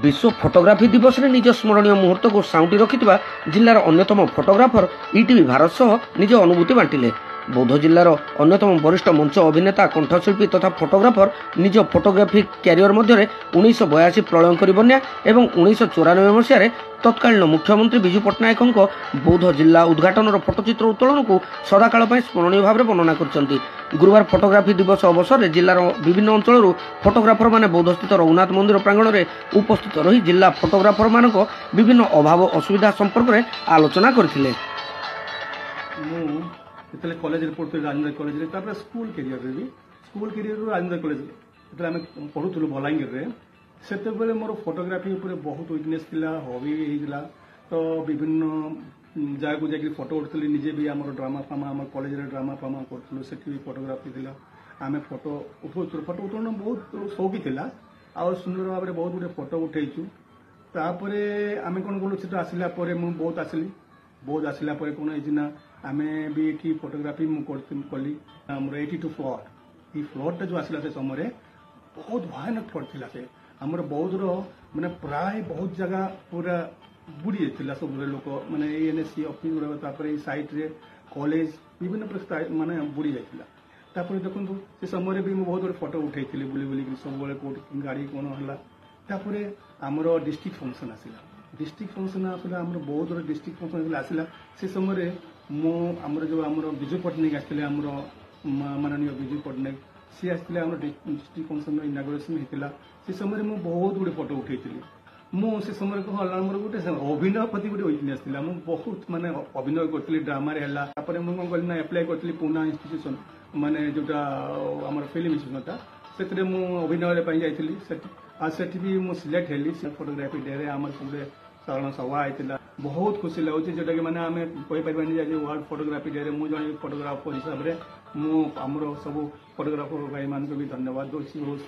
विश्व फोटोग्राफी दिवस में निज स्मरणीय मुहूर्त को साउंटी रखिथिबा जिल्लार अन्यतम फोटोग्राफर ईटीवी भारत सह निज अनुभूति बांटिले। बौद्ध जिल्लार अन्यतम वरिष्ठ मंच अभिनेता कंठशिल्पी तथा फोटोग्राफर निज फोटोग्राफी क्यारियर मध्य 1982 प्रलयंकरी बन्या एवं 1994 मसीह तत्कालीन मुख्यमंत्री विजु पट्टनायक बौद्ध जिला उद्घाटन फोटोचित्र उत्तोलन को सदाकाल स्मरणीय भाव में वर्णना कर गुरुवार फोटोग्राफी दिवस अवसर में जिलार विभिन्न अंचल फोटोग्राफर माने बौद्ध स्थित रघुनाथ मंदिर प्रांगण में उपस्थित रही जिला फोटोग्राफर मान विभिन्न अभाव असुविधा संपर्क में आलोचना करथिले। कॉलेज पढ़ुल Rajendra college school career Rajendra college जो आम पढ़ुलु बलांगीर से मोर फोटोग्राफी बहुत वीकनेस थिला हॉबी होता तो विभिन्न जगह को जाकर फोटो उठुली निजे भी आम ड्रामा फामा आम कॉलेज ड्रामा फामा करूँ से फोटोग्राफी थिला आम फोटो उठाऊ फोटो उठौन बहुत शौकी थिला आ सुंदर भाव में बहुत गुटे फोटो उठेचु तापर आम कौन कलु से आसला बहुत आसली बहुत आसला कौन है आम भी ये फोटोग्राफी कली आमर 82 फ्लोर ये फ्लोर जो आसला से समय बहुत भयानक फ्लोर थिला से आमर बौद्धर माने प्राय बहुत जगह पूरा बुड़ी जाता सब लोक माने एनएससी ऑफिस गुड़ा साइट रे कॉलेज विभिन्न माने बुड़ी जाता देखो से समय भी मुझे बहुत गुड़े फोटो उठे बुली बुली सब गाड़ी कौन है आमर डिस्ट्रिक्ट फंक्शन आसला डिस्ट्रिक्ट फंक्शन आसला आमर बौद्धर डिस्ट्रिक्ट फंक्शन आसला से समय आमर जो आमर विजु पट्टनायक आसते आमर माननीय विजु पट्टनायक सी आसते आम डिस्ट्रिक्ट फंक्शन इनागुरेसन होता से समय मुझे बहुत गुड़े फोटो उठे से समय मोर गोटे अभिनय प्रति गोटे वीकनेस था मुझे बहुत माने अभिनय करी ड्रामा है मुझे कौन ना एप्लाय करी पुना इंस्टीट्यूशन माने जोटा आम फिल्म इंस्टीट्यूशन था से अभिनय जाती भी मुझे सिलेक्ट हेली फोटोग्राफी डे आम सब साधारण सभा होता बहुत खुशी लगुच जोटा कि मैंने आम कहीपर वर्ल्ड फोटोग्राफी डे मुझे जन फोटोग्राफर हिसाब से मुझे सब फोटोग्राफर भाई मान भी धन्यवाद दूसरी बहुत